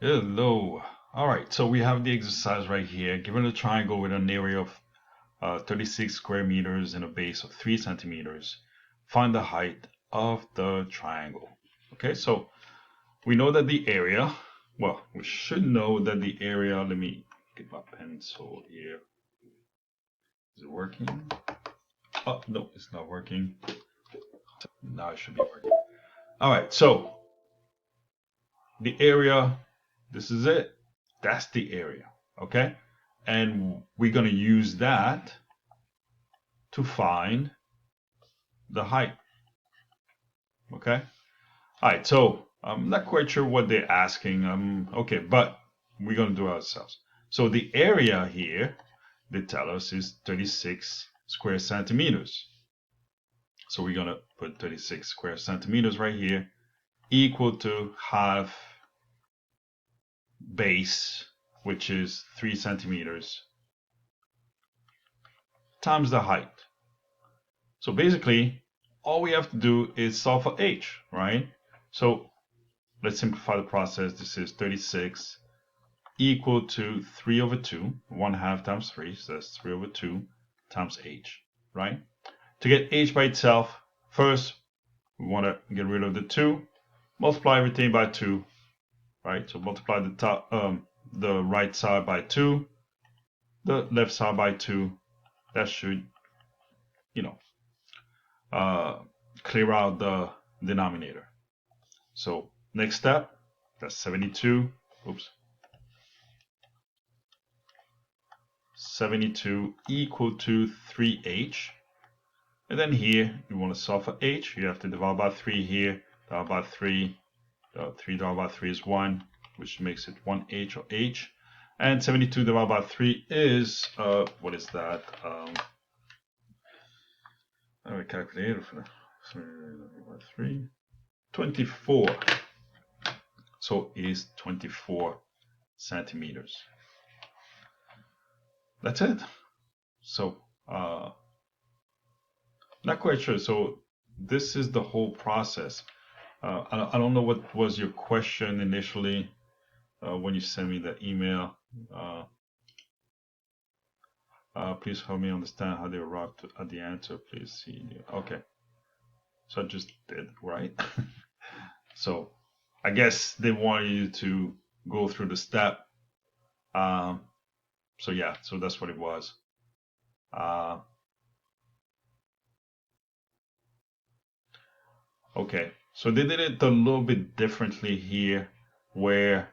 Hello. All right, so we have the exercise right here. Given a triangle with an area of 36 square meters and a base of 3 centimeters, find the height of the triangle. Okay, so we know that the area, well, we should know that the area, let me get my pencil here. Is it working? Oh, no, it's not working. Now it should be working. All right, so the area, this is it. That's the area, okay? And we're going to use that to find the height, okay? All right, so I'm not quite sure what they're asking. Okay, but we're going to do it ourselves. So the area here, they tell us, is 36 square centimeters. So we're going to put 36 square centimeters right here, equal to half base, which is 3 centimeters, times the height. So basically, all we have to do is solve for h, right? So let's simplify the process. This is 36 equal to 3 over 2, 1/2 times 3, so that's 3 over 2 times h, right? To get h by itself, first we want to get rid of the 2, multiply everything by 2, right? So multiply the right side by 2, the left side by 2. That should, you know, clear out the denominator. So next step, that's 72. Oops. 72 equal to 3h. And then here, you want to solve for h. You have to divide by 3 here. Divide by 3. 3 divided by 3 is 1, which makes it 1h or h. And 72 divided by 3 is, what is that? I have a calculator for that. 3, 24. So it is 24 centimeters. That's it. So, not quite sure. So this is the whole process. I don't know what was your question initially when you sent me the email. Please help me understand how they arrived at the answer. Please see. Okay. So I just did, right? So I guess they wanted you to go through the step. So yeah, so that's what it was. Okay, so they did it a little bit differently here, where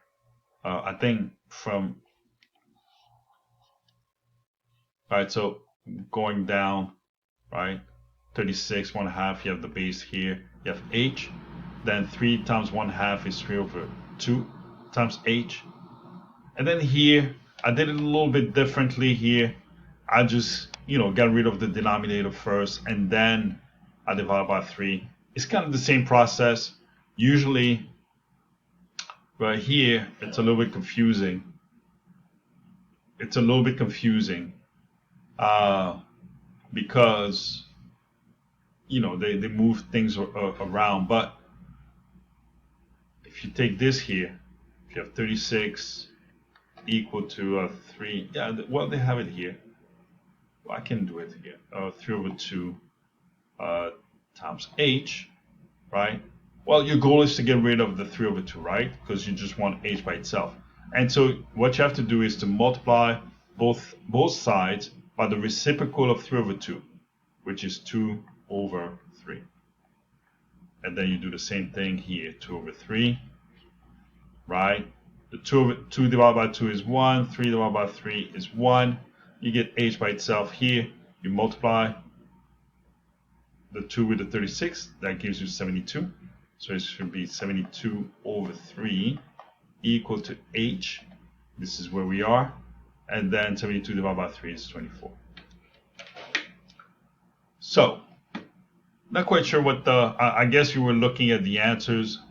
I think from, right, so going down, right, 36, 1/2, you have the base here, you have h, then 3 times 1/2 is 3 over 2 times h. And then here, I did it a little bit differently here. I just, got rid of the denominator first, and then I divide by 3. It's kind of the same process. Usually, right here, it's a little bit confusing. Because, they move things around. But if you take this here, if you have 36 equal to 3, yeah, well, they have it here. Well, I can do it here. 3 over 2 times h, right? Well, your goal is to get rid of the 3 over 2, right? Because you just want h by itself. And so what you have to do is to multiply both sides by the reciprocal of 3 over 2, which is 2 over 3. And then you do the same thing here, 2 over 3, right? The 2 divided by 2 is 1, 3 divided by 3 is 1. You get h by itself here. You multiply the 2 with the 36, that gives you 72. So it should be 72 over 3 equal to h. This is where we are. And then 72 divided by 3 is 24. So, not quite sure what I guess you were looking at the answers,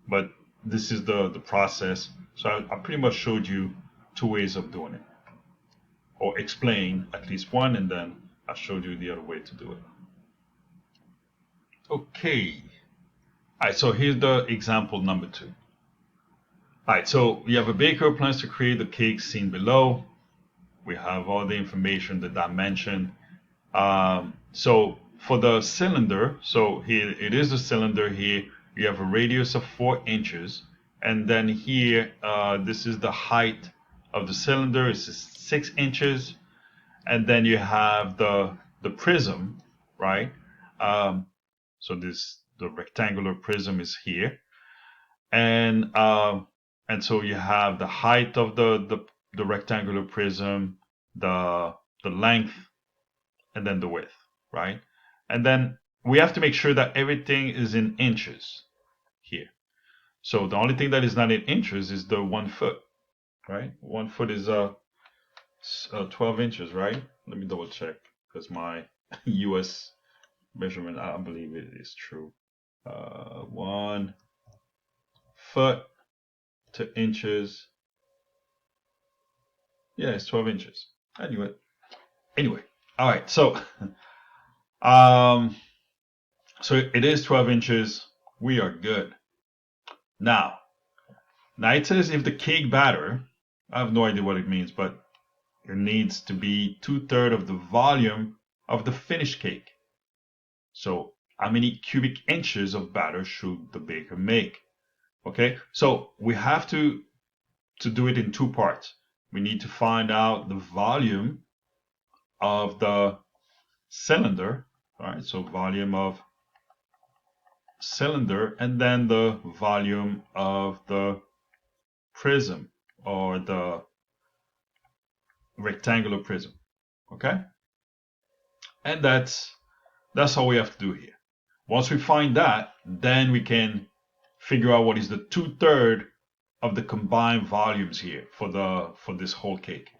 but this is the process. So I pretty much showed you 2 ways of doing it. Or explain at least one, and then I showed you the other way to do it. Okay. All right, so here's the example number 2. All right, so we have a baker who plans to create the cake seen below. We have all the information, the dimension. So for the cylinder, so here it is the cylinder here. You have a radius of 4 inches, and then here this is the height of the cylinder. It's 6 inches, and then you have the prism, right? So the rectangular prism is here, and so you have the height of the rectangular prism, the length, and then the width, right? And then we have to make sure that everything is in inches here. So the only thing that is not in inches is the 1 foot, right? 1 foot is 12 inches, right? Let me double check because my US measurement, I believe it is true. 1 foot to inches. Yeah, it's 12 inches. Anyway, all right. So, um, so it is 12 inches. We are good. Now it says if the cake batter, I have no idea what it means, but it needs to be 2/3 of the volume of the finished cake. So how many cubic inches of batter should the baker make? Okay, so we have to do it in 2 parts. We need to find out the volume of the cylinder, all right? So volume of cylinder, and then the volume of the prism or the rectangular prism, okay? And that's all we have to do here. Once we find that, then we can figure out what is the 2/3 of the combined volumes here for this whole cake.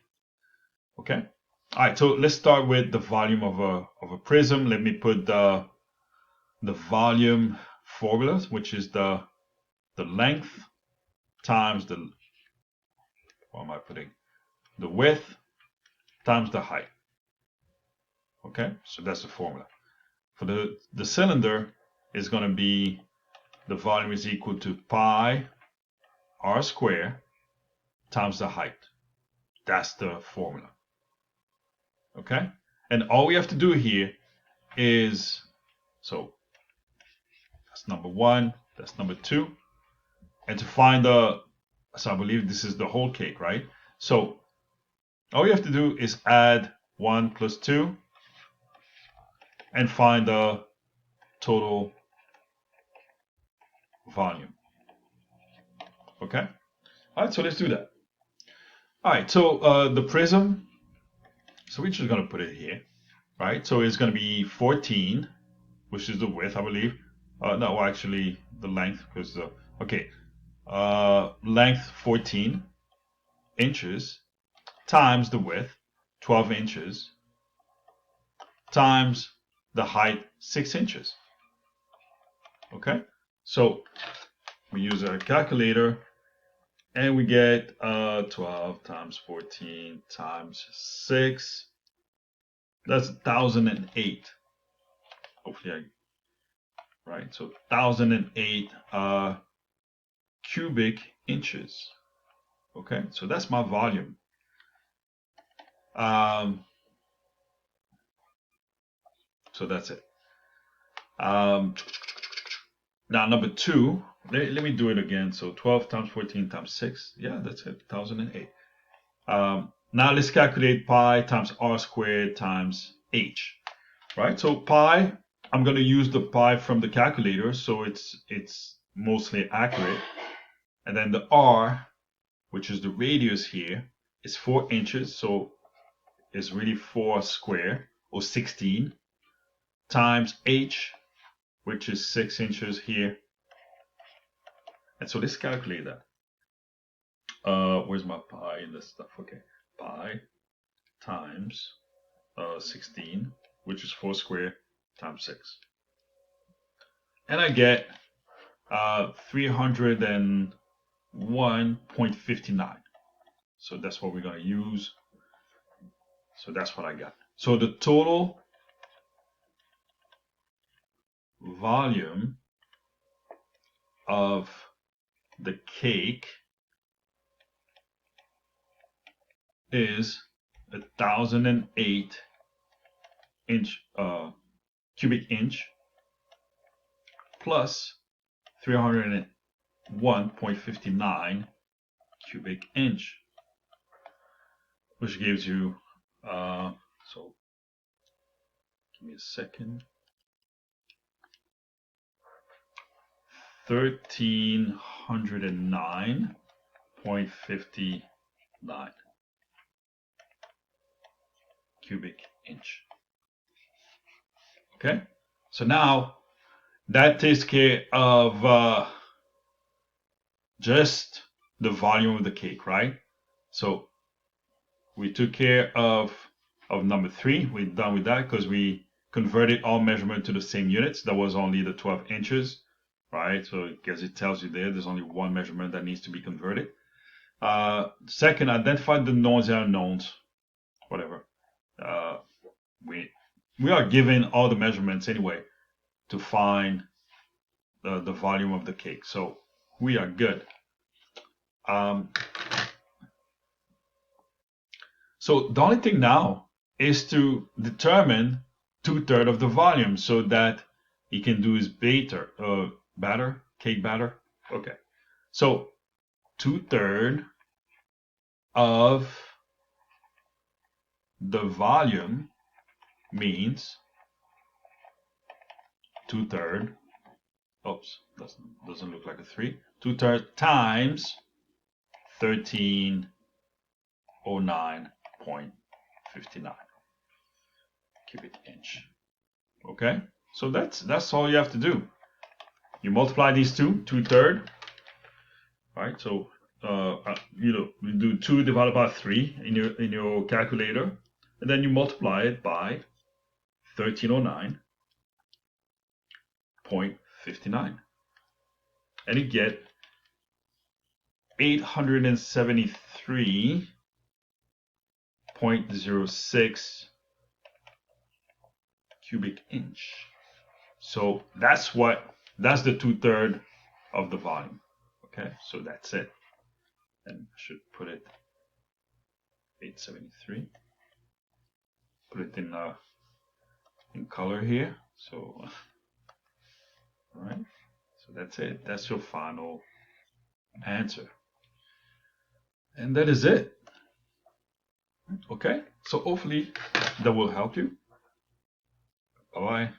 Okay. All right. So let's start with the volume of a prism. Let me put the volume formula, which is the length times the, what am I putting? The width times the height. Okay. So that's the formula. For the cylinder is going to be the volume is equal to pi r squared times the height. That's the formula. Okay? And all we have to do here is, so that's number 1, that's number 2. And to find so I believe this is the whole cake, right? So all you have to do is add 1 plus 2 and find the total volume. Okay? All right, so let's do that. All right, so the prism, so we're just going to put it here, right? So it's going to be 14, which is the width, I believe. No, actually the length, because okay, length 14 inches times the width 12 inches times the height 6 inches. Okay, so we use our calculator and we get 12 times 14 times 6. That's 1008. Hopefully right, so 1008 cubic inches. Okay, so that's my volume. So that's it. Now number 2, let me do it again. So 12 times 14 times 6. Yeah, that's it, 1008. Now let's calculate pi times r squared times h. Right, so pi, I'm going to use the pi from the calculator, so it's mostly accurate. And then the r, which is the radius here, is 4 inches, so it's really 4 square, or 16, times h, which is 6 inches here. And so let's calculate that. Where's my pi in this stuff? Okay, pi times 16, which is 4 square, times 6. And I get 301.59. So that's what we're going to use. So that's what I got. So the total volume of the cake is 1,008 cubic inch plus 301.59 cubic inch, which gives you, so give me a second, 1,309.59 cubic inch. Okay, so now that takes care of just the volume of the cake, right? So we took care of number 3. We're done with that because we converted all measurement to the same units. That was only the 12 inches, right? So because it tells you there's only one measurement that needs to be converted. Second, identify the knowns and unknowns, whatever. We are given all the measurements anyway to find the volume of the cake, so we are good. So the only thing now is to determine 2/3 of the volume so that he can do his cake batter. Okay, so 2/3 of the volume means 2/3. Oops, doesn't look like a 3. 2/3 times 1309.59 cubic inch. Okay, so that's all you have to do. You multiply these two, 2/3. Right, so you do 2 divided by 3 in your calculator, and then you multiply it by 1309.59, and you get 873.06 cubic inch. So that's the 2/3 of the volume. Okay, so that's it. And I should put it 873. Put it in color here. So all right. So that's it. That's your final answer. And that is it. Okay. So hopefully that will help you. Bye bye.